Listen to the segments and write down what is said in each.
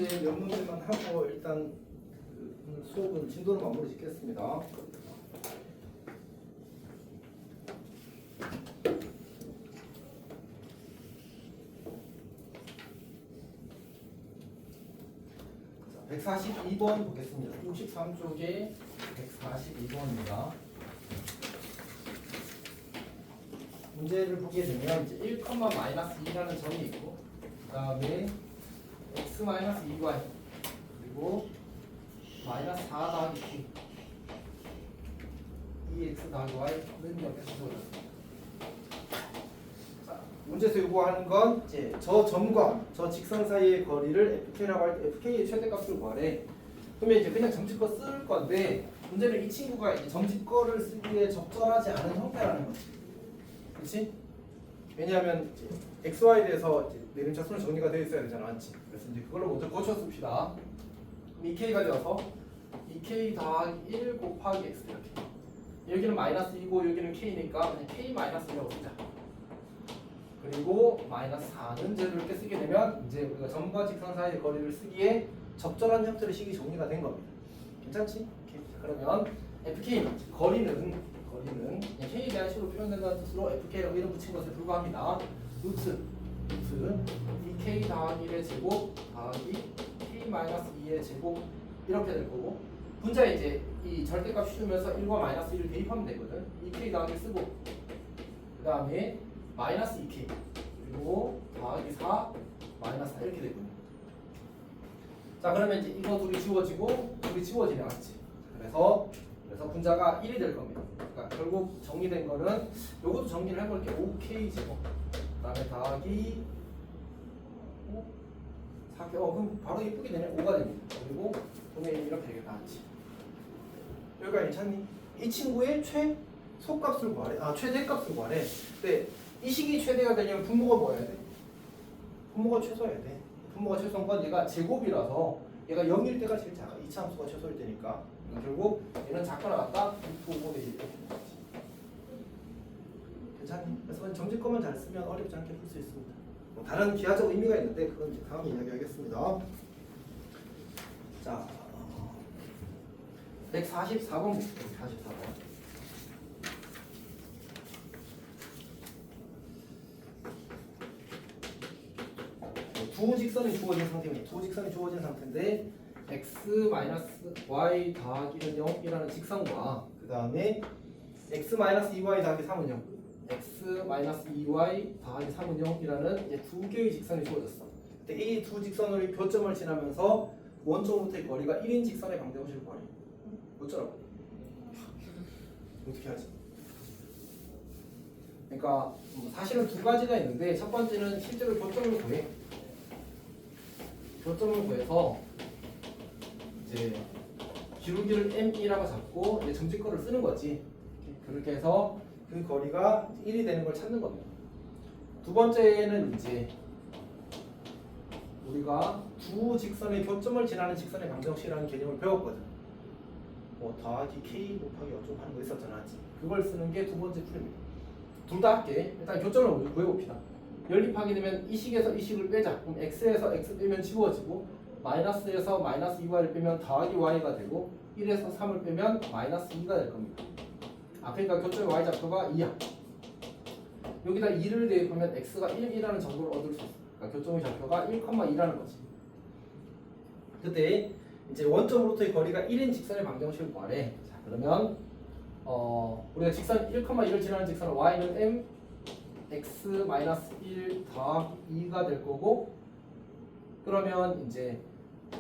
문제 몇 문제만 하고 일단 오늘 수업은 진도를 마무리 짓겠습니다. 자, 142번 보겠습니다. 53쪽에 142번입니다. 문제를 보게 되면 이제 1,-2라는 점이 있고 그 다음에 x-2y 그리고 -4 더하기 q 2x 더하기 y는 옆에서 주어졌습니다. 자, 문제에서 요구하는 건 이제 저 점과 저 직선 사이의 거리를 fk라고 할 때 fk의 최대값을 구하래. 그러면 이제 그냥 점집거 쓸 건데 문제는 이 친구가 이제 점집거를 쓰기에 적절하지 않은 형태라는 거지. 그렇지? 왜냐하면 이제 xy에 대해서 내림차순으로 정리가 되어 있어야 되잖아, 맞지? 그래서 이제 그걸로 먼저 고쳐씁시다. 그럼 2k가 되어서 2k 더하기 1 곱하기 x 이렇게. 여기는 -2고 여기는 k니까 그냥 k-1이라고 쓰자. 그리고 -4는 이제 이렇게 쓰게 되면 이제 우리가 점과 직선 사이의 거리를 쓰기에 적절한 형태로 식이 정리가 된 겁니다. 괜찮지? 오케이. 자, 그러면 fk 거리는 k에 대한 식으로 표현된다는 뜻으로 fk라고 이름 붙인 것에 불과합니다. 루트 2k 더하기 1의 제곱 더하기 k-2의 제곱 이렇게 될 거고 분자에 이제 이 절대값 씌우면서 1과 -1을 대입하면 되거든. 2k 더하기 1 쓰고 그 다음에 -2k 그리고 더하기 4 -4 이렇게 되거든요. 자, 그러면 이제 이거 둘이 지워지고 둘이 지워지네, 맞지? 그래서 분자가 1이 될 겁니다. 그러니까 결국 정리된 거는 요것도 정리를 해볼게요. 5k 제곱 그 다음에 더하기 4k 그럼 바로 예쁘게 되네. 5가 됩니다. 그리고 도메인 이렇게 되겠다, 맞지? 여기가 괜찮니? 이 친구의 최소값을 구하래. 최대값을 구하래. 근데 이 식이 최대가 되려면 분모가 뭐여야 돼? 분모가 최소여야 돼. 분모가 최소인 건 얘가 제곱이라서 얘가 0일 때가 제일 작아. 이차함수가 최소일 때니까. 결국 얘는 작거나 같다. 5분의 1 이렇게 되는 거지. 괜찮니? 그래서 점집거만 잘 쓰면 어렵지 않게 풀 수 있습니다. 뭐 다른 기하적 의미가 있는데 그건 이제 다음에 이야기하겠습니다. 자, 144번 볼게요. 144번. 두 직선이 주어진 상태입니다. 두 직선이 주어진 상태인데 x-y 더하기는 0이라는 직선과 그 다음에 x-2y 더하기 3은 0 x-2y 더하기 3은 0이라는 이제 두 개의 직선이 주어졌어. 근데 이 두 직선을 교점을 지나면서 원점부터의 거리가 1인 직선의 방정식을 구하래. 어쩌라고? 어떻게 하지? 그러니까 사실은 두 가지가 있는데 첫 번째는 실제로 교점을 구해. 교점을 구해서 이제 기울기를 m이라고 잡고 이제 점집거를 쓰는 거지. 그렇게 해서 그 거리가 1이 되는 걸 찾는 겁니다. 두 번째는 이제 우리가 두 직선의 교점을 지나는 직선의 방정식이라는 개념을 배웠거든. 뭐 더하기 k 곱하기 어쩌고 하는 거 있었잖아. 그걸 쓰는 게 두 번째 풀입니다. 둘 다 할게. 일단 교점을 먼저 구해봅시다. 연립하게 되면 이 식에서 이 식을 빼자. 그럼 x에서 x 빼면 지워지고 마이너스에서 -2y를 빼면 더하기 y가 되고 1에서 3을 빼면 -2가 될 겁니다. 그러니까 교점의 y좌표가 2야. 여기다 2를 대입하면 x가 1이라는 정보를 얻을 수 있어. 그러니까 교점의 좌표가 1,2라는 거지. 그때 이제 원점으로부터의 거리가 1인 직선의 방정식을 구하래. 자, 그러면 우리가 직선 1,2를 지나는 직선은 y는 m x-1 더하기 2가 될 거고 그러면 이제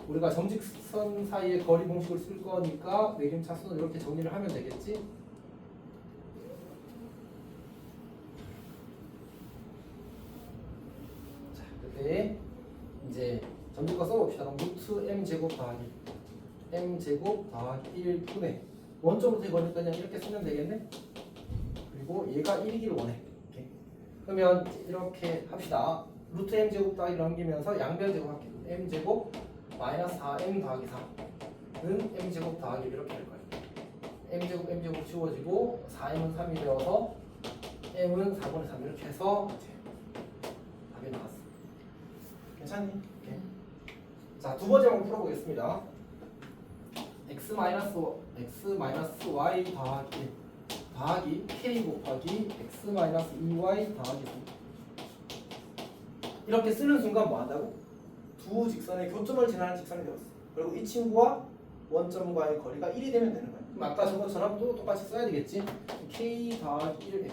우리가 점직선 사이의 거리 공식을 쓸 거니까 내림차순을 이렇게 정리를 하면 되겠지? 자, 그때 이제 점직거 써봅시다. 그럼 루트 m제곱 더하기 m제곱 더하기 1분의 원점부터의 거니까 그냥 이렇게 쓰면 되겠네? 그리고 얘가 1이기를 원해. 그러면 이렇게 합시다. 루트 m제곱 더하기 넘기면서 양변 제곱할게요. m제곱 -4m 더하기 4는 m제곱 더하기 이렇게 될 거예요. m제곱 지워지고 4m은 3이 되어서 m은 4분의 3 이렇게 해서 답이 나왔어. 괜찮니? 오케이. 자, 두 번째 한번 풀어보겠습니다. x y 더하기 k 곱하기 x 2y 더하기 3. 이렇게 쓰는 순간 뭐 한다고? 두 직선의 교점을 지나는 직선이 되었어. 그리고 이 친구와 원점과의 거리가 1이 되면 되는 거야. 그럼 아까 저것처럼 또 똑같이 써야 되겠지. k 더하기 1x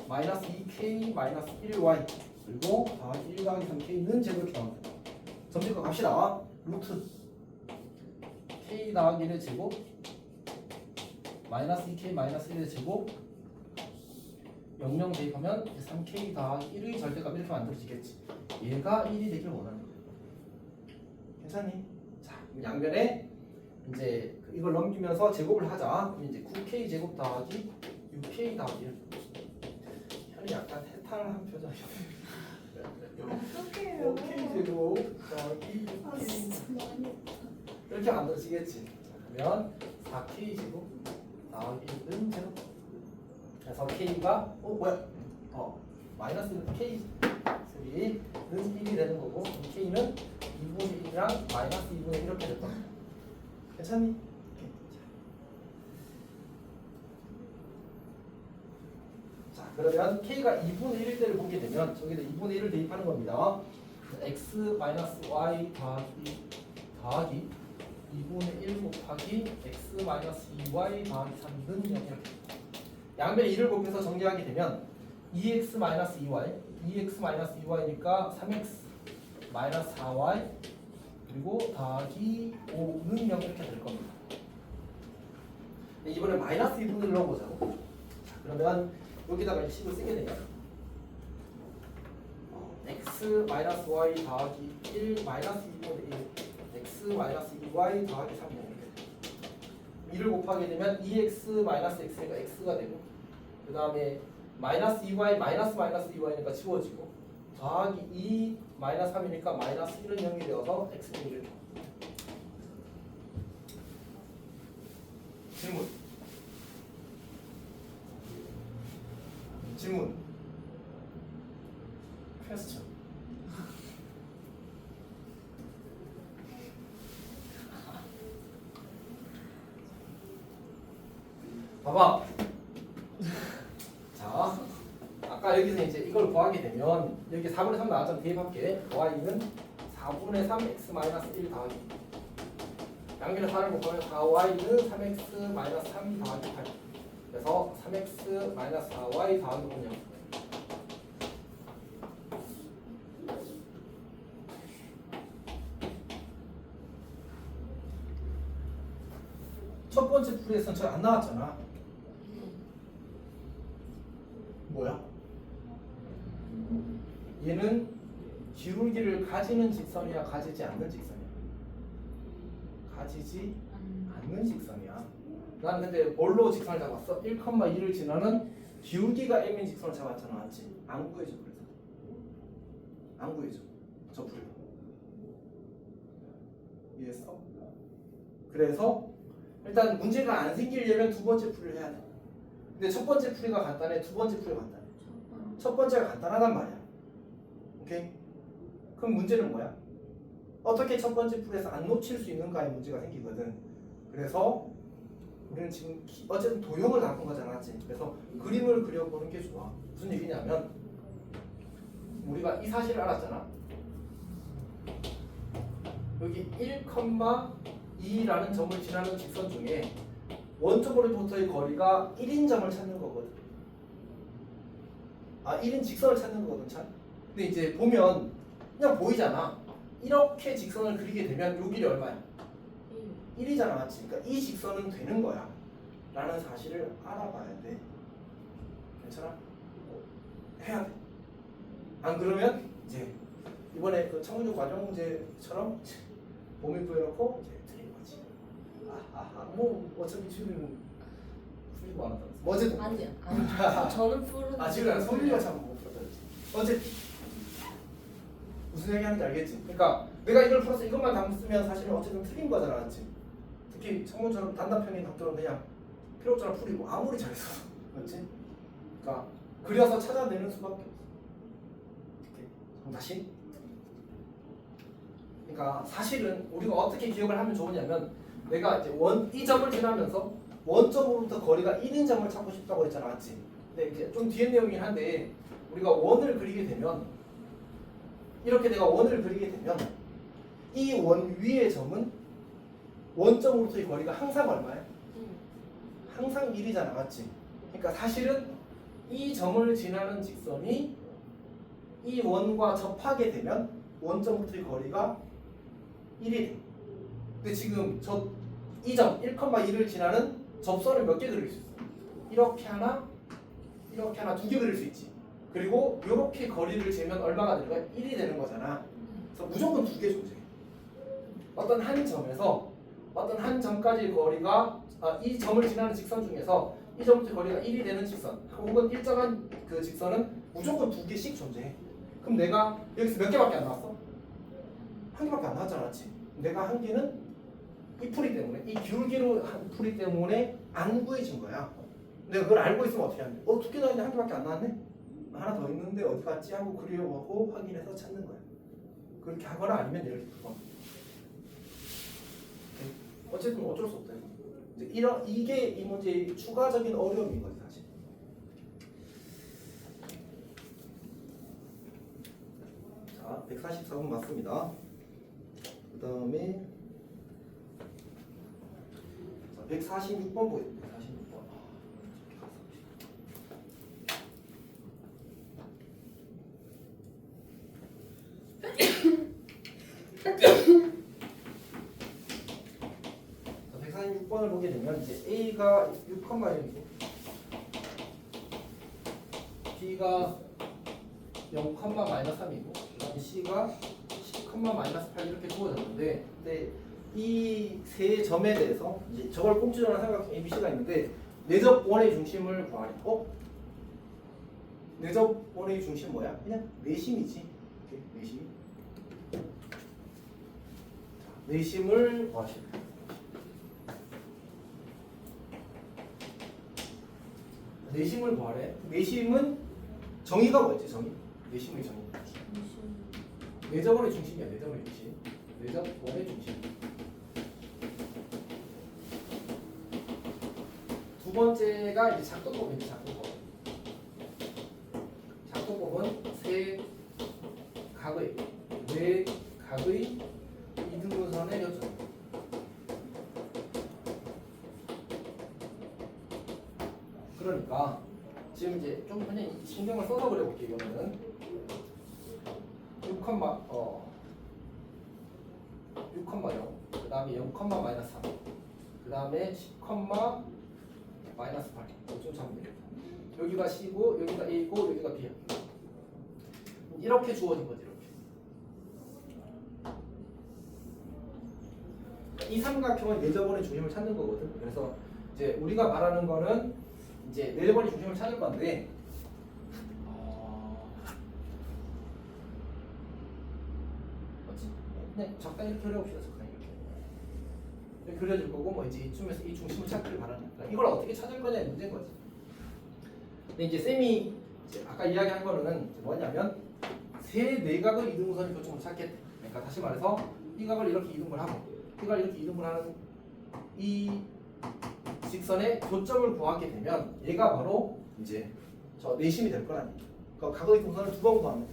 마이너스 2k 마이너스 1y 그리고 더하기 1 더하기 3k는 제곱 이렇게 나온다. 점집과 값이 나와. 루트 k 더하기 1의 제곱 마이너스 2k 마이너스 1의 제곱 00 대입하면 3k 더하기 1의 절대값 이렇게 만들어지겠지. 얘가 1이 되길 원하는 거야. 괜찮니? 자, 양변에 이제 이걸 넘기면서 제곱을 하자. 그럼 이제 9k 제곱 더하기 6k 더하기 1. 현이 약간 해탈한 표정이야. 어떡해요. 5k 제곱 더하기 6k 이렇게 만들어지겠지. 자, 그러면 4k 제곱 더하기 1은 제곱. 그래서 k가 뭐야? 마이너스 k 3는 1이 되는 거고 k는 2분의 1이랑 마이너스 2분의 1 이렇게 될 겁니다. 괜찮니? 오케이. 자, 그러면 k가 2분의 1일 때를 보게 되면 저기다 2분의 1을 대입하는 겁니다. x 마이너스 y 더하기 2분의 1 곱하기 x 마이너스 2y 더하기 3는 이렇게 양변에 2를 곱해서 정리하게 되면 2x 마이너스 2y 2x 마이너스 2y니까 3x 마이너스 4y 그리고 더하기 5는 0 이렇게 될 겁니다. 이번에 마이너스 2분의 1 넣어보자고. 자, 그러면 여기다가 이 식을 쓰게 되면 x 마이너스 y 더하기 1 마이너스 2분의 1 x 마이너스 2y 더하기 3 이렇게 2를 곱하게 되면 2x 마이너스 x니까 x가 되고 그 다음에 마이너스 2y 마이너스 2y니까 지워지고 더하기 2 마이너스 3이니까 마이너스 1은 0이 되어서 x는 1이 돼. 질문 퀘스천. 봐봐. 자, 아까 여기서 이제 이걸 구하게 되면 여기 4분의 3 나왔잖아. 대입할게. y는 4분의 3 x 마이너스 1 더하기 양변에 4를 곱하면 4y는 3x 마이너스 3 더하기 8 그래서 3x 마이너스 4y 더하기 5냐. 첫 번째 풀이에서는 잘 안 나왔잖아. 뭐야? 얘는 기울기를 가지는 직선이야, 가지지 않는 직선이야? 가지지 않는 직선이야. 난 근데 뭘로 직선을 잡았어? 1,2를 지나는 기울기가 m인 직선을 잡았잖아, 맞지? 안 구해줘, 그래서 안 구해줘, 저 풀이. 이해했어? 그래서 일단 문제가 안 생기려면 두 번째 풀이를 해야 돼. 근데 첫 번째 풀이가 간단해, 두 번째 풀이가 간단해. 첫 번째가 간단하단 말이야. 오케이? 그럼 문제는 뭐야? 어떻게 첫 번째 풀에서 안 놓칠 수 있는가의 문제가 생기거든. 그래서 우리는 지금 어쨌든 도형을 나눈 거잖아, 맞지? 그래서 그림을 그려보는 게 좋아. 무슨 얘기냐면 우리가 이 사실을 알았잖아. 여기 1,2라는 점을 지나는 직선 중에 원점으로부터의 거리가 1인 점을 찾는 거거든. 1인 직선을 찾는 거거든, 참. 근데 이제 보면 그냥 보이잖아. 이렇게 직선을 그리게 되면 요 길이 얼마야? 1이잖아, 맞지? 그러니까 이 직선은 되는 거야. 라는 사실을 알아봐야 돼. 괜찮아? 해야 돼. 안 그러면 이제 이번에 그 청문용 과정 문제처럼 범위 구해놓고 이제 틀린 거지. 뭐 어차피 지금 풀리고 안 한다면서. 어쨌든. 아니요. 저는 푸른. 지금 소리가 참 못 풀었지. 어쨌든 무슨 얘기하는지 알겠지? 그러니까 내가 이걸 풀어서 이것만 담으면 사실은 어쨌든 틀린 거잖아, 맞지? 특히 청문처럼 단답형인 답들은 그냥 필요 없잖아 풀이고 아무리 잘했어, 맞지? 그러니까 그려서 찾아내는 수밖에 없어. 오케이. 그럼 다시 그러니까 사실은 우리가 어떻게 기억을 하면 좋으냐면 내가 이제 이 점을 지나면서 원점으로부터 거리가 1인 점을 찾고 싶다고 했잖아, 맞지? 근데 이제 좀 뒤에 내용이긴 한데 우리가 원을 그리게 되면 이렇게 내가 원을 그리게 되면 이 원 위의 점은 원점으로부터의 거리가 항상 얼마야? 항상 1이잖아, 맞지? 그러니까 사실은 이 점을 지나는 직선이 이 원과 접하게 되면 원점부터의 거리가 1이 돼. 근데 지금 이 점 1,1을 지나는 접선을 몇 개 그릴 수 있어? 이렇게 하나, 이렇게 하나 두 개 그릴 수 있지. 그리고 이렇게 거리를 재면 얼마가 되는 거야? 1이 되는 거잖아. 그래서 무조건 두 개 존재해. 어떤 한 점에서 어떤 한 점까지의 거리가 이 점을 지나는 직선 중에서 이 점부터 거리가 1이 되는 직선 혹은 일정한 그 직선은 무조건 두 개씩 존재해. 그럼 내가 여기서 몇 개밖에 안 나왔어? 한 개밖에 안 나왔잖아, 맞지? 내가 한 개는 이 풀이 때문에 이 기울기로 한 풀이 때문에 안 구해진 거야. 내가 그걸 알고 있으면 어떻게 하는데? 두 개 나왔는데 한 개밖에 안 나왔네? 하나 더 있는데 어디 갔지? 하고 그려보고 확인해서 찾는 거야. 그렇게 하거나 아니면 이렇게 번. 어쨌든 어쩔 수 없다. 이게 이 문제의 추가적인 어려움인 거지 사실. 자, 144번 맞습니다. 그 다음에 146번 보겠습니다. 146번. 자, 146번을 보게 되면 이제 A가 6,0이고 B가 0,-3이고 그다음에 C가 10,-8 이렇게 주어졌는데 근데 이 세 점에 대해서 이제 저걸 꽁치적으로 삼각형 ABC가 있는데 내접 원의 중심을 구하래. 내접 원의 중심 뭐야? 그냥 내심이지. 이렇게 내심. 자, 내심을 구하시래. 내심을 구하래. 내심은 정의가 뭐였지? 정의? 내심의 정의. 내접 원의 중심이야. 내접 원의 중심. 내접 원의 중심. 두 번째가 이제 작동법인데 작동법. 작동법은 세 각의 네 각의 이등분선의 교점. 그러니까 지금 이제 좀 그냥 신경을 써서 그려볼게요. 이거는 6,0 그 다음에 0,-3 그 다음에 10,-8 좀 잡으면 되겠다. 여기가 C고 여기가 A고 여기가 B야. 이렇게 주어진 거지. 이렇게 이 삼각형은 내접원의 중심을 찾는 거거든. 그래서 이제 우리가 말하는 거는 이제 내접원의 중심을 찾을 건데 그냥 적당히 이렇게 그려봅시다. 적당히 이렇게 그려줄 거고 뭐 이제 이쯤에서 이 중심을 찾기를 바라는 거야. 이걸 어떻게 찾을 거냐의 문제인 거지. 근데 이제 쌤이 이제 아까 이야기한 거는 뭐냐면 세 내각의 이등분선의 교점을 찾겠대. 그러니까 다시 말해서 이 각을 이렇게 이등분 하고 이 각을 이렇게 이등분 하는 이 직선의 교점을 구하게 되면 얘가 바로 이제 저 내심이 될 거라니. 그러니까 각의 이등분선을 두 번 구하면 돼.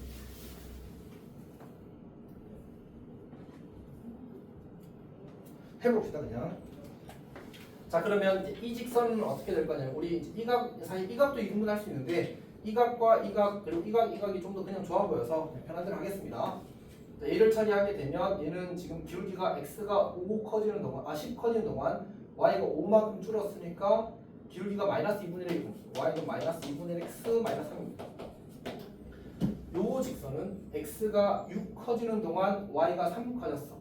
해봅시다 그냥. 자 그러면 이제 이 직선은 어떻게 될 거냐면 우리 이제 이각 사실 이 각도 이등분할 수 있는데 이 각과 이 각 그리고 이 각이 좀 더 그냥 좋아 보여서 편한 대로 하겠습니다. 자, 얘를 처리하게 되면 얘는 지금 기울기가 x가 5 커지는 동안 10 커지는 동안 y가 5만큼 줄었으니까 기울기가 마이너스 2분의 1이고 y는 마이너스 2분의 1 x 마이너스 3입니다. 요 직선은 x가 6 커지는 동안 y가 3 커졌어.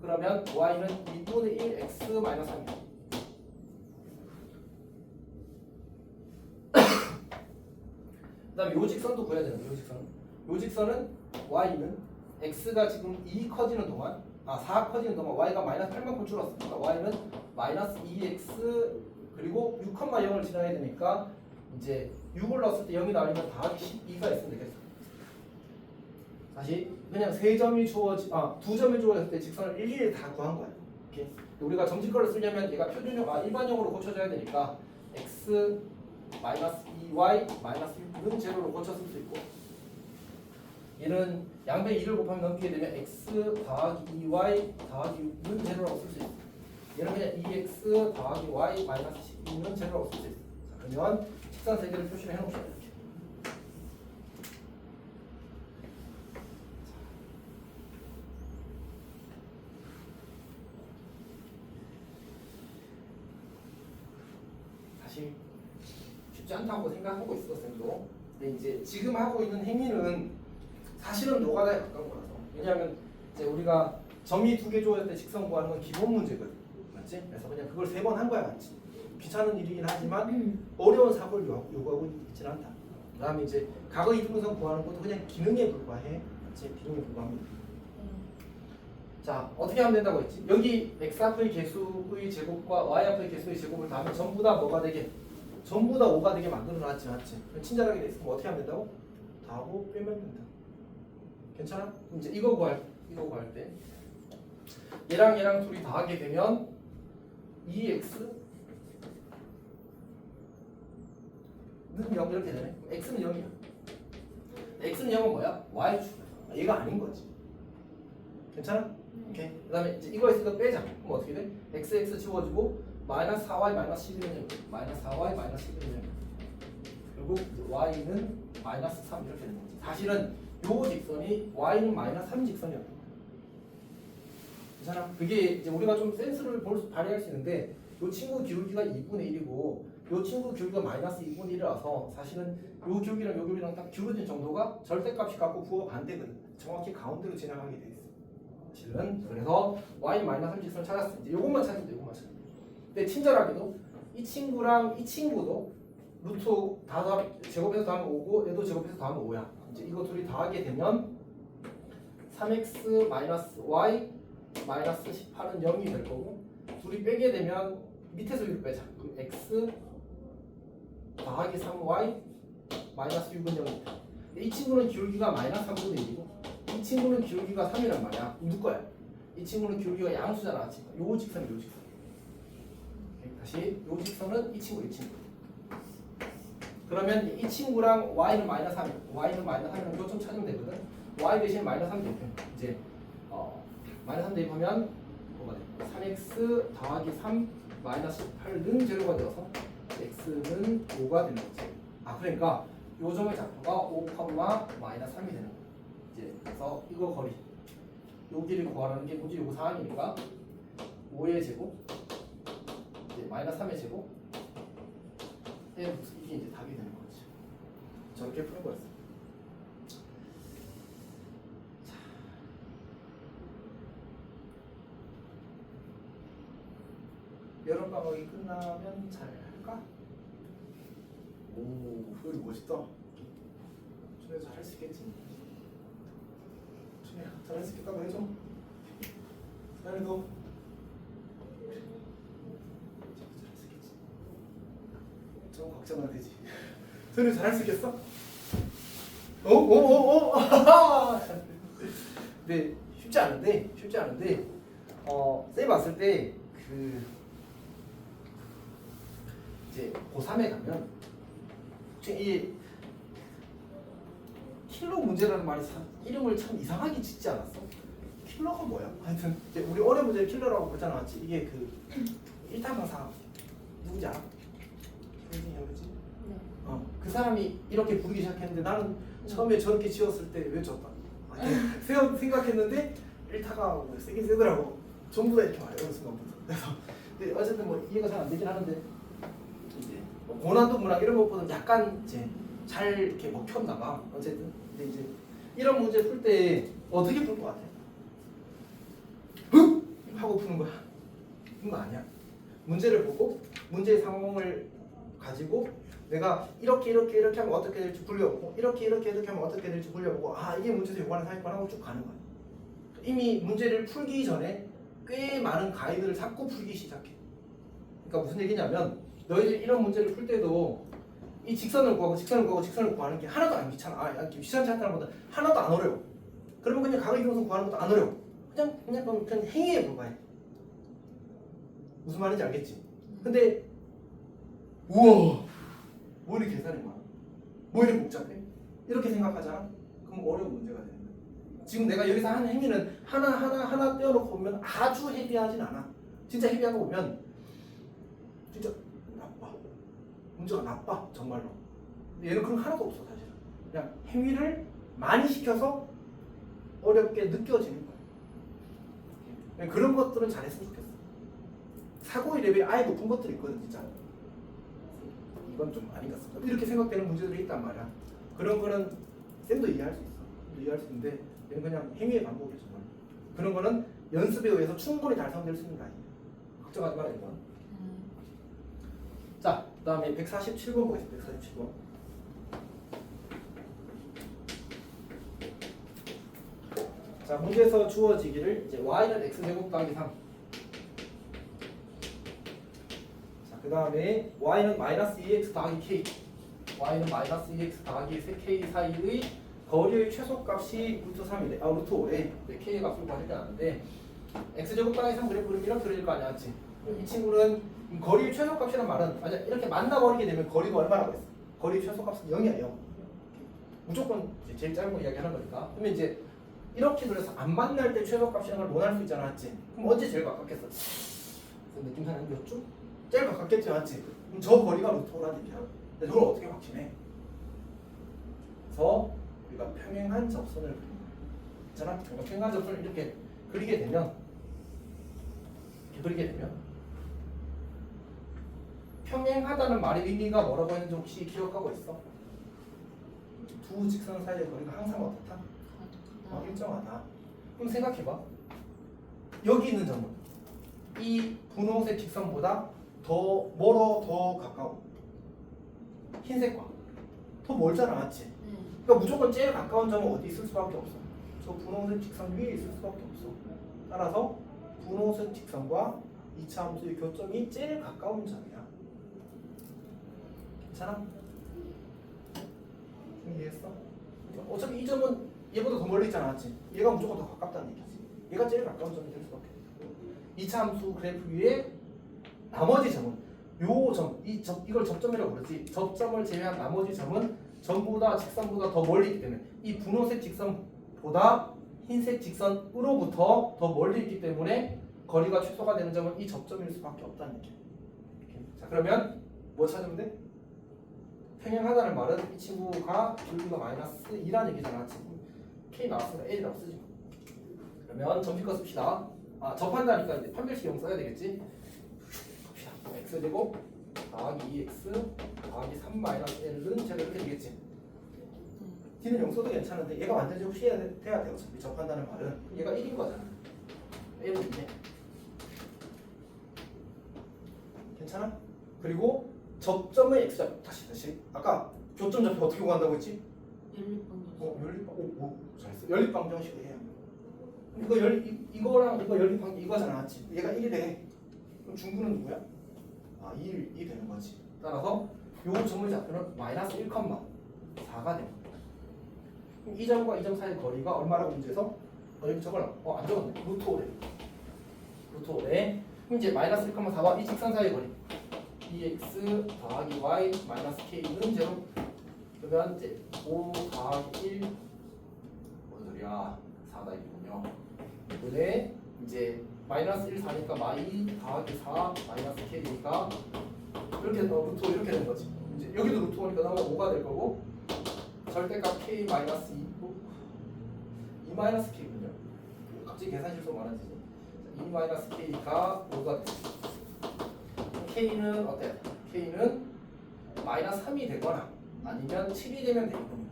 그러면 y는 2분의 1 x 마이너스 3이야. 그 다음에 요 직선도 구해야 되는데 요 직선은 y는 x가 지금 2 커지는 동안 4 커지는 동안 y가 마이너스 8만큼 줄었으니까 y는 마이너스 2x 그리고 6,0을 지나야 되니까 이제 6을 넣었을 때 0이 나오면 더하기 12가 있으면 되겠어. 다시 그냥 세 점이 주어지 두 점이 주어졌을 때 직선을 일일이 다 구한 거야. 이렇게 우리가 점집거를 쓰려면 얘가 표준형 일반형으로 고쳐져야 되니까 x 마이너스 2y 마이너스 6은 제로로 고쳐 쓸 수 있고 얘는 양배 2를 곱하면 넘기게 되면 x 더하기 2y 더하기 6은 제로라고 쓸 수 있어. 얘는 그냥 2x 더하기 y 마이너스 12는 제로라고 쓸 수 있어. 자, 그러면 직선 세 개를 표시를 해놓읍시다. 이렇게. 사실 쉽지 않다고 생각하고 있어 쌤도. 근데 이제 지금 하고 있는 행위는 사실은 노가다에 가까운 거라서. 왜냐하면 이제 우리가 점이 두 개 주어질 때 직선 구하는 건 기본 문제거든, 맞지? 그래서 그냥 그걸 세 번 한 거야, 맞지? 귀찮은 일이긴 하지만 어려운 사고를 요구하고 있진 않다. 그다음에 이제 각의 이등분선 구하는 것도 그냥 기능에 불과해, 맞지? 기능에 불과합니다. 자, 어떻게 하면 된다고 했지? 여기 x 앞의 개수의 제곱과 y 앞의 개수의 제곱을 다 하면 전부 다 뭐가 되게? 전부 다 5가 되게 만들어놨지, 맞지? 그럼 친절하게 돼 있으면 어떻게 하면 된다고? 다 하고 빼면 된다. 괜찮아? 그럼 이제 이거 구할 때 얘랑 둘이 더하게 되면 2x 는 0 이렇게 되네. x는 0이야. x는 0은 뭐야? y축. 얘가 아닌 거지. 괜찮아? 오케이. 그 다음에 이제 이거 있으니까 빼자. 그럼 어떻게 돼? x 지워지고 마이너스 4y 마이너스 11은 0. 마이너스 4y 마이너스 11은 0. 결국 y는 마이너스 3 이렇게 되는 거지. 사실은 요 직선이 y는 마이너스 3 직선이었던 거야. 괜찮아? 그게 이제 우리가 좀 센스를 발휘할 수 있는데 요 친구 기울기가 2분의 1이고 요 친구 기울기가 마이너스 2분의 1이라서 사실은 요 기울기랑 요 기울기랑 딱 기울어진 정도가 절대값이 갖고 부호가 반대거든. 정확히 가운데로 진행하게 돼 있어. 사실은 그래서 y 마이너스 3 직선을 찾았어. 이제 요것만 찾으면 돼. 요것만 찾으면 돼. 근데 친절하게도 이 친구랑 이 친구도 루트 다 제곱해서 더하면 5고 얘도 제곱해서 더하면 5야. 이제 이거 둘이 더하게 되면 3x 마이너스 y 마이너스 18은 0이 될 거고 둘이 빼게 되면 밑에서 위로 빼자. 그럼 x 더하기 3y 마이너스 6은 0이다. 이 친구는 기울기가 마이너스 3분의 1이고 이 친구는 기울기가 3이란 말이야. 누구 거야? 이 친구는 기울기가 양수잖아. 요 직선이 요 직선. 다시 요 직선은 이 친구. 그러면 이 친구랑 y는 마이너스 3, y는 마이너스 3이랑 이거 좀 찾으면 되거든. y 대신 마이너스 3 대입해. 이제 마이너스 3 대입하면 뭐가 돼? 3x 더하기 3 마이너스 18는 제로가 되어서 x는 5가 되는 거지. 그러니까 요 점의 좌표가 5, 마이너스 3이 되는 거야. 이제 그래서 이거 거리 요 길을 구하라는 게 뭐지? 요거 사항이니까 5의 제곱 이제 마이너스 3의 제곱 이게 이제 답이 되는 거지. 저렇게 푸는 거였어. 여름방학이 끝나면 잘 할까? 오, 소리 멋있다. 준혜 잘할 수 있겠지. 준혜 잘할 수 있겠다고 해줘. 사연이도 잘할 수 있겠지. 좀 걱정은 되지. 준혜 잘할 수 있겠어? 네, 쉽지 않은데 쌤 봤을 때 이제 고3에 가면 이 킬러 문제라는 말이 이름을 참 이상하게 짓지 않았어? 킬러가 뭐야? 하여튼 이제 우리 어려운 문제를 킬러라고 그랬잖아, 맞지? 이게 그 1타 강사 누구지 알아? 누구지? 네. 그 사람이 이렇게 부르기 시작했는데 나는 처음에 저렇게 지었을 때 왜 졌다? 생각했는데 1타가 뭐 세긴 세더라고. 전부 다 이렇게 말해 어느 순간부터. 그래서 근데 어쨌든 뭐 이해가 잘 안 되긴 하는데 이제 뭐 고난도 문학 이런 것보다는 약간 이제 잘 이렇게 먹혔나 봐. 어쨌든 근데 이제 이런 문제 풀 때 어떻게 풀 것 같아? 흑! 하고 푸는 거야. 그런 거 아니야. 문제를 보고 문제의 상황을 가지고 내가 이렇게 하면 어떻게 될지 굴려보고 이렇게 하면 어떻게 될지 굴려보고 이게 문제에서 요구하는 사회관 하고 쭉 가는 거야. 이미 문제를 풀기 전에 꽤 많은 가이드를 잡고 풀기 시작해. 그러니까 무슨 얘기냐면 너희들이 이런 문제를 풀 때도 이 직선을 구하는 게 하나도 안 귀찮아. 귀찮지 않다는 것보다 하나도 안 어려워. 그러면 그냥 각의 이동성 구하는 것도 안 어려워. 그냥 행위에 불과해. 무슨 말인지 알겠지? 근데 우와 뭐 이렇게 계산이 많아? 뭐 이렇게 복잡해? 이렇게 생각하잖아? 그럼 어려운 문제가 되는 거야. 지금 내가 여기서 하는 행위는 하나 떼어놓고 보면 아주 헤비하진 않아. 진짜 헤비한 거 보면 진짜 나빠. 문제가 나빠 정말로. 얘는 그런 거 하나도 없어 사실은. 그냥 행위를 많이 시켜서 어렵게 느껴지는 거야. 그런 것들은 잘했으면 좋겠어. 사고의 레벨이 아예 높은 것들이 있거든 진짜. 이건 좀 아닌 것 같습니다. 이렇게 생각되는 문제들이 있단 말이야. 그런 거는 쌤도 이해할 수 있어. 이해할 수 있는데 얘는 그냥 행위의 반복이야 정말. 그런 거는 연습에 의해서 충분히 달성될 수 있는 거 아니야. 걱정하지 마라 이건. 자, 그 다음에 147번 보겠습니다. 147번. 자, 문제에서 주어지기를 이제 y는 x제곱 더하기 3. 자, 그 다음에 y는 마이너스 2x 더하기 k. y는 마이너스 2x 더하기 k 사이의 거리의 최소값이 루트 3이래. 루트 5래. k의 값을 구하지 않는데 x제곱 더하기 3 그래프 그리면 이렇게 그릴 거 아니야, 맞지? 이 친구는 거리의 최소값이란 말은 맞아 이렇게 만나버리게 되면 거리가 얼마라고 했어? 거리의 최소값은 0이야 0. 무조건 이제 제일 짧은 거 이야기하는 거니까. 그러면 이제 이렇게 그래서 안 만날 때 최소값이라는 걸 원할 수 있잖아, 맞지? 그럼 언제 제일 가깝겠어? 느낌상은 몇 주? 제일 가깝겠지, 맞지? 그럼 저 거리가 루트 5라는 얘기야. 근데 저걸 어떻게 확신해? 그래서 우리가 평행한 접선을 그리는 거야. 있잖아? 그러니까 평행한 접선을 이렇게 그리게 되면 평행하다는 말의 의미가 뭐라고 했는지 혹시 기억하고 있어? 두 직선 사이의 거리가 항상 어떻다? 일정하다. 그럼 생각해봐. 여기 있는 점은 이 분홍색 직선보다 더 멀어, 더 가까워. 흰색과 더 멀잖아, 맞지? 그러니까 무조건 제일 가까운 점은 어디 있을 수밖에 없어. 저 분홍색 직선 위에 있을 수밖에 없어. 따라서 분홍색 직선과 2차 함수의 교점이 제일 가까운 점이야. 괜찮아? 이해했어? 어차피 이 점은 얘보다 더 멀리 있잖아, 맞지? 얘가 무조건 더 가깝다는 얘기지. 얘가 제일 가까운 점이 될 수밖에 없고. 2차 함수 그래프 위에 나머지 점은 요 점, 이걸 접점이라고 부르지. 접점을 제외한 나머지 점은 전부 다 직선보다 더 멀리 있기 때문에 이 분홍색 직선보다 흰색 직선으로부터 더 멀리 있기 때문에 거리가 최소가 되는 점은 이 접점일 수밖에 없다는 얘기야. 자, 그러면 뭐 찾으면 돼? 평행하다는 말은 이 친구가 길이가 마이너스 2라는 얘기잖아. 지금 k 나왔으니까 l이라고 쓰지. 그러면 점피껏 씁시다. 접한다니까 이제 판별식형 써야 되겠지. 봅시다. x제곱 더하기 2x 더하기 3 마이너스 l은 제가 이렇게 되겠지. d는 0 써도 괜찮은데 얘가 완전 제곱시해야 돼야 돼. 어차피 접한다는 말은 얘가 1인 거잖아. l은 2네. 괜찮아? 그리고 접점의 x좌표 다시 아까 교점 좌표 어떻게 구한다고 했지? 연립방정. 잘했어. 연립방정식으로 해요. 이거랑 이거 연립방 이거잖아, 맞지? 얘가 1이래. 그럼 중구는 누구야? 1이 되는 거지. 따라서 요 점의 좌표는 마이너스 1,4가 되는 거야. 그럼 이 점과 이 점 사이의 거리가 얼마라고 문제에서? 여기 적어라. 안 적었네. 루트 5래. 루트 5래. 그럼 이제 마이너스 1,4와 이 직선 사이의 거리 2x 더하기 y 마이너스 k는 제로. 그러면 이제 5 더하기 1 뭔 소리야? 4다 이거군요. 근데 이제 마이너스 1 4니까 마이 더하기 4 마이너스 k니까 이렇게 루트 5 이렇게 되는 거지. 이제 여기도 루트 5니까 나오면 5가 될 거고 절대값 k 마이너스 2 마이너스 k군요. 갑자기 계산 실수 많아지지. 2 마이너스 k가 5가 돼. k는 어때? k는 마이너스 3이 되거나 아니면 7이 되면 되거든요.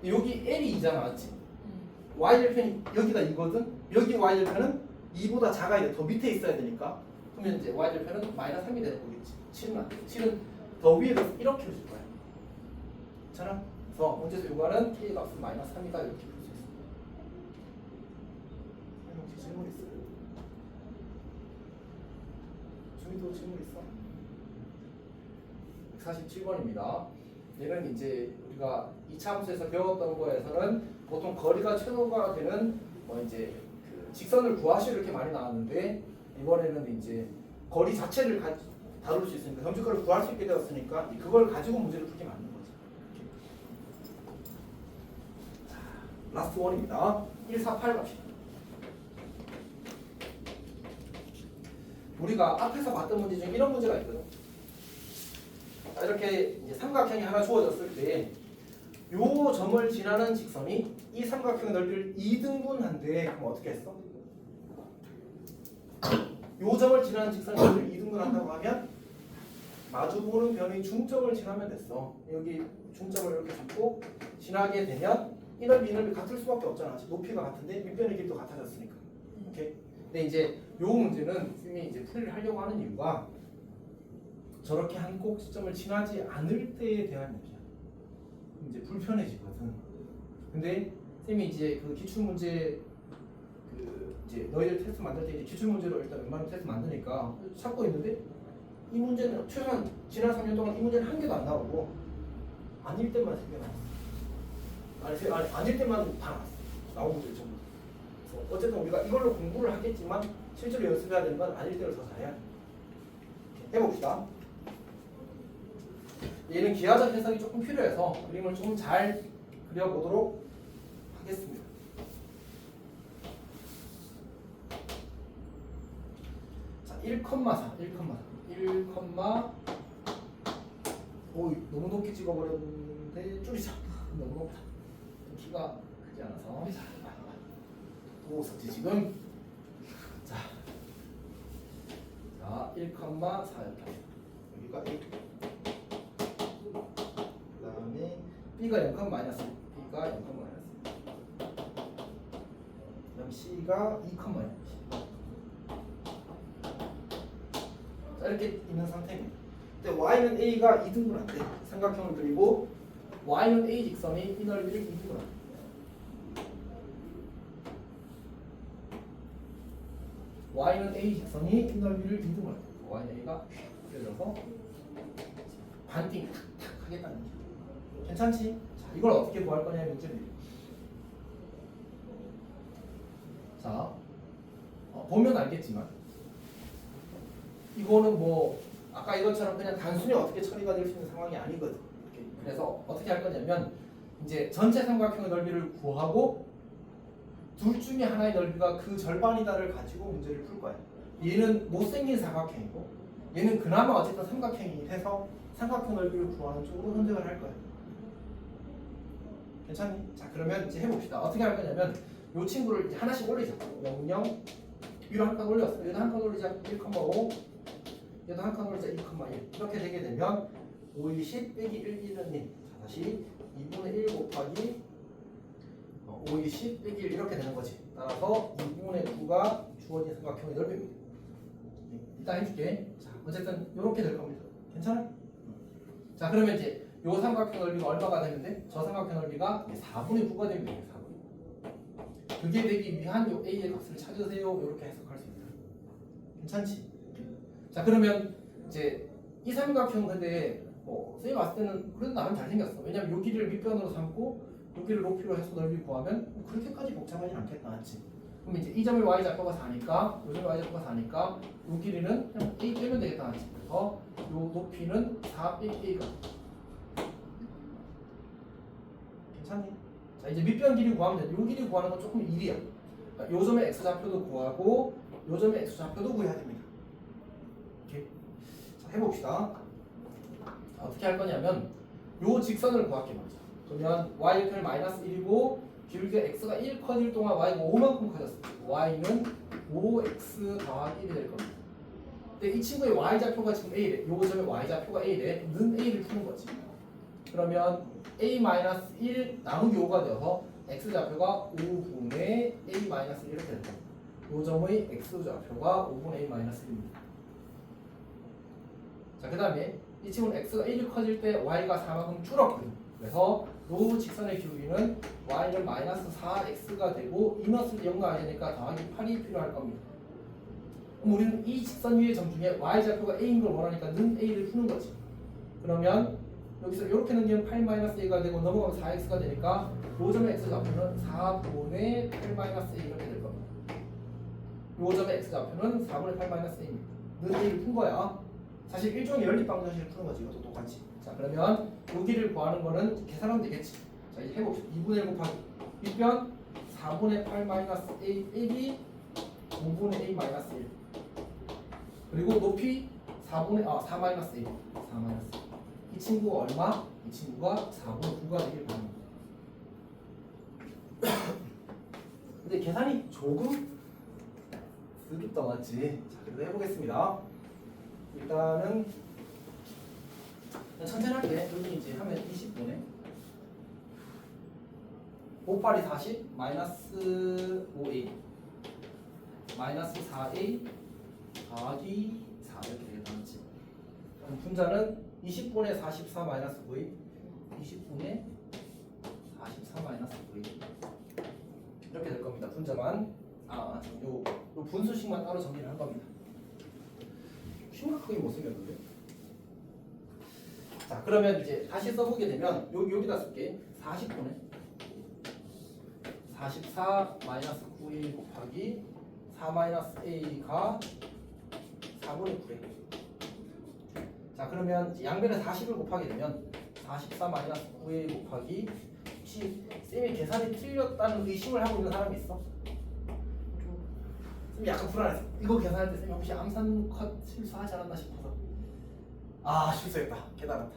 여기 l이 2잖아, 맞지? y절편이 여기가 2거든. 여기 y절편은 2보다 작아야 돼. 더 밑에 있어야 되니까. 그러면 이제 y절편은 마이너스 3이 되는 거겠지. 7은 안 돼. 7은 더 위에 둬서 이렇게 줄 거야. 괜찮아? 그래서 문제에서 요구하는 k 값은 마이너스 3이다 이렇게 풀 수 있어. 혹시 질문 있어요? 준이도 질문 있어? 147번입니다. 얘는 이제 우리가 2차 함수에서 배웠던 거에서는 보통 거리가 최소가 되는 뭐 이제 그 직선을 구하시오 이렇게 많이 나왔는데 이번에는 이제 거리 자체를 다룰 수 있으니까 정직거리를 구할 수 있게 되었으니까 그걸 가지고 문제를 풀게 만든 거죠. 자, 라스트 원입니다. 148 갑시다. 우리가 앞에서 봤던 문제 중에 이런 문제가 있거든. 자, 이렇게 이제 삼각형이 하나 주어졌을 때 요 점을 지나는 직선이 이 삼각형의 넓이를 2등분한데 그럼 어떻게 했어? 요 점을 지나는 직선의 넓이를 2등분한다고 하면 마주보는 변의 중점을 지나면 됐어. 여기 중점을 이렇게 잡고 지나게 되면 이 넓이 이 넓이 같을 수밖에 없잖아. 높이가 같은데 밑변의 길이도 같아졌으니까. 오케이. 근데 이제 요 문제는 쌤이 이제 풀이를 하려고 하는 이유가 저렇게 한 꼭지점을 지나지 않을 때에 대한 얘기야. 이제 불편해지거든. 근데 쌤이 이제 그 기출 문제 그 이제 너희들 테스트 만들 때 이제 기출 문제로 일단 웬만하면 테스트 만드니까 찾고 있는데 이 문제는 최소한 지난 3년 동안 이 문제는 한 개도 안 나오고 아닐 때만 3개 나왔어. 아닐 때만 다 나왔어. 나온 문제 전부. 그래서 어쨌든 우리가 이걸로 공부를 하겠지만 실제로 연습해야 되는 건 아닐 때를 더 잘해야 돼. 해봅시다. 얘는 기하적 해석이 조금 필요해서 그림을 좀 잘 그려보도록 하겠습니다. 자, 1,4 오, 너무 높게 찍어버렸는데 줄이자. 너무 높다. 키가 크지 않아서 또 썼지 지금. 자 1,4였다. 여기가 1. 그 다음에 B가 0, 마이너스 B가 0, 마이너스. 그 다음 C가 2, 마이너스. 자, 이렇게 있는 상태입니다. 근데 Y는 A가 2등분한대. 삼각형을 그리고 Y는 A 직선이 이 넓이를 2등분한대. Y는 A 직선이 이 넓이를 2등분한대. Y는 A가 그려져서 반띵 탁탁 하겠다는 거죠. 괜찮지? 자, 이걸 어떻게 구할 거냐의 문제입니다. 자, 보면 알겠지만 이거는 뭐 아까 이것처럼 그냥 단순히 어떻게 처리가 될 수 있는 상황이 아니거든. 이렇게. 그래서 어떻게 할 거냐면 이제 전체 삼각형의 넓이를 구하고 둘 중에 하나의 넓이가 그 절반이다를 가지고 문제를 풀 거야. 얘는 못생긴 삼각형이고 얘는 그나마 어쨌든 삼각형이 해서 삼각형 넓이를 구하는 쪽으로 선택을 할 거야. 괜찮니? 자, 그러면 이제 해봅시다. 어떻게 할 거냐면 이 친구를 이제 하나씩 올리자. 0, 0 위로 한 칸 올렸어. 얘도 한 칸 올리자. 1,5 얘도 한 칸 올리자. 2,1 이렇게 되게 되면 5, 2, 10 빼기 1, 1은 1. 자, 다시 2분의 1 곱하기 5, 2, 10 빼기 1 이렇게 되는 거지. 따라서 2분의 9가 주어진 삼각형의 넓이입니다. 일단 해줄게. 자, 어쨌든 이렇게 될 겁니다. 괜찮아? 자, 그러면 이제 요 삼각형 넓이가 얼마가 되는데 저 삼각형 넓이가 4분의 9가 됩니다. 4분의 9. 그게 되기 위한 요 A의 값을 찾으세요. 이렇게 해석할 수 있다. 괜찮지? 자, 그러면 이제 이 삼각형 근데 선생님 봤을 때는 그래도 나름 잘생겼어. 왜냐면 요 길이를 밑변으로 삼고 요 길이를 높이로 해서 넓이 구하면 그렇게까지 복잡하진 않겠다. 맞지? 그럼 이제 이 점의 y좌표가 4니까 요 점의 y좌표가 4니까 요 길이는 그냥 A 빼면 되겠다. 맞지? 그래서 요 높이는 4 빼기 A가 괜찮니? 자, 이제 밑변 길이 구하면 돼. 요 길이 구하는 건 조금 일이야. 요 점의 x좌표도 구하고 요 점의 x좌표도 구해야 됩니다. 이렇게. 자, 해봅시다. 자, 어떻게 할 거냐면 요 직선을 구할게 먼저. 그러면 y좌표는 마이너스 1이고 길게 x가 1 커질 동안 y가 5만큼 커졌어. y는 5x 더하기 1이 될 겁니다. 근데 이 친구의 y좌표가 지금 a래. 요 점의 y좌표가 a래. 는 a를 푸는 거지. 그러면 a-1 나누기 5가 되어서 x좌표가 5분의 a-1 이렇게 된다. 요 점의 x좌표가 5분의 a-1입니다. 자, 그 다음에 이 친구는 x가 1이 커질 때 y가 4만큼 줄었거든. 그래서 요 직선의 기울기는 y는 마이너스 4x가 되고 이너스를 연가해야 되니까 더하기 8이 필요할 겁니다. 그럼 우리는 이 직선 위의 점 중에 y좌표가 a인 걸 원하니까 는 a를 푸는 거지. 그러면 여기서 이렇게 넘기면 8-a가 되고 넘어가면 4x가 되니까 요점의 x 좌표는 4분의 8-a 이렇게 될 겁니다. 요점의 x 좌표는 4분의 8-a입니다. 는 a를 푼 거야. 사실 일종의 연립방정식을 푸는 거지. 이것도 똑같이. 자, 그러면 여기를 구하는 거는 계산하면 되겠지. 자, 이제 해봅시다. 2분의 1 곱하기 윗변 4분의 8-a a 5분의 a-1 그리고 높이 4-a 4-1 이 친구가 얼마? 이 친구가 4분의 9가 되길 바랍니다. 근데 계산이 조금 쓰겠다 맞지? 자, 그래도 해보겠습니다. 일단은 천천히 할게. 여기 이제 하면 20분에 5 8이 40 마이너스 5a 마이너스 4a 더하기 4 이렇게 되겠다 맞지? 그럼 분자는 20분의 44 마이너스 9a 20분의 44 마이너스 9a 이렇게 될 겁니다. 분자만 요 분수식만 따로 정리를 한 겁니다. 심각하게 못생겼는데? 자, 그러면 이제 다시 써보게 되면 여기다 쓸게. 40분의 44 마이너스 9a 곱하기 4 마이너스 a가 4분의 9a. 자, 그러면 양변에 40을 곱하게 되면 44 마이너스 9a 곱하기 혹시 쌤이 계산이 틀렸다는 의심을 하고 있는 사람이 있어? 쌤이 약간 불안했어. 이거 계산할 때 쌤이 혹시 암산 컷 실수하지 않았나 싶어서. 실수했다. 깨달았다.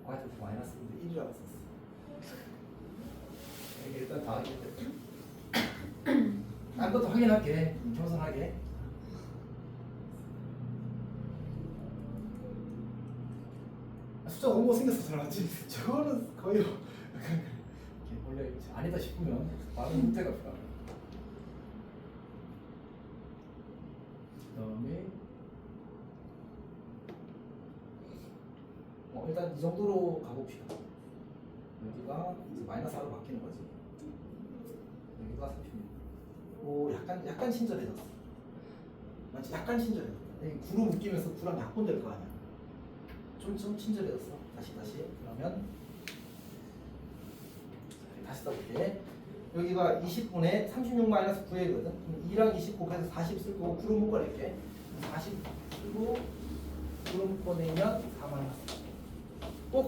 하여튼 마이너스인데 1을 알았었어. 이게 일단 다 하기 때문에. 딴 것도 확인할게. 겸손하게. 숫자 너무 못생겼어. 맞지? 저거는 거의 원래 아니다 싶으면 많은 문제가 필요합니다. 그 다음에 일단 이 정도로 가봅시다. 여기가 이제 마이너스 4로 바뀌는 거지. 여기가 36. 약간 친절해졌어. 맞지? 약간 친절해졌어. 9로 묶이면서 9랑 약분될 거 아니야. 좀 친절해졌어. 다시. 그러면 다시 써볼게. 여기가 20분의 36 마이너스 9회거든. 2랑 20 곱해서 40 쓸 거고 9로 묶어낼게. 40 쓰고 9로 묶어내면 4 마이너스.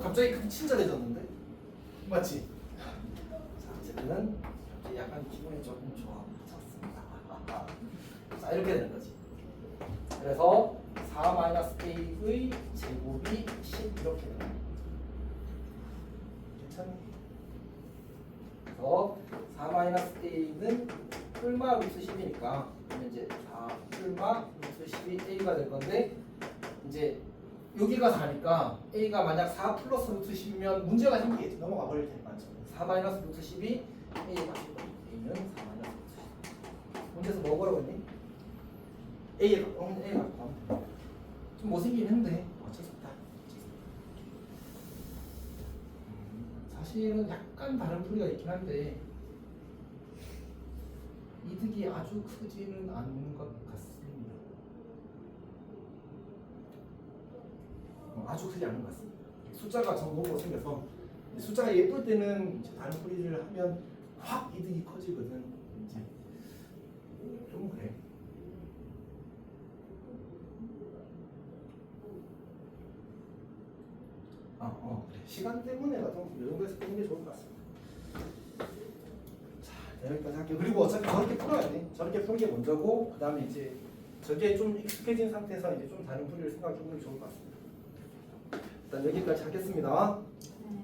갑자기 친절해졌는데? 맞지? 자, 어쨌든 약간 기분이 조금 좋아졌습니다. 자, 이렇게 되는 거지. 그래서 4 마이너스 a의 제곱이 10 이렇게 되는 거야. 괜찮니? 그래서 4 마이너스 a는 뿔마 루트 10이니까 이제 4 뿔마 루트 10이 a가 될 건데 이제 여기가 4니까 a가 만약 4 플러스 루트 10이면 문제가 생기겠지. 넘어가 버릴 테니까 4 마이너스 루트 10이 a가 10. a는 4 마이너스 루트 10. 문제에서 뭐라고 했니? a가 좀 못생기긴 한데 어쩔 수 없다. 사실은 약간 다른 풀이가 있긴 한데 이득이 아주 크지는 않는 것 같습니다. 아주 크지 않은 것 같습니다. 숫자가 너무 못생겨서 숫자가 예쁠 때는 이제 다른 풀이를 하면 확 이득이 커지거든. 이제 좀 그래. 그래. 시간 때문에라도 이 정도에서 푸는 게 좋을 것 같습니다. 자, 여기까지 할게요. 그리고 어차피 저렇게 풀어야 돼. 저렇게 푸는 게 먼저고, 그 다음에 이제 저게 좀 익숙해진 상태에서 이제 좀 다른 풀이를 생각해 보는 게 좋을 것 같습니다. 일단 여기까지 하겠습니다. 네.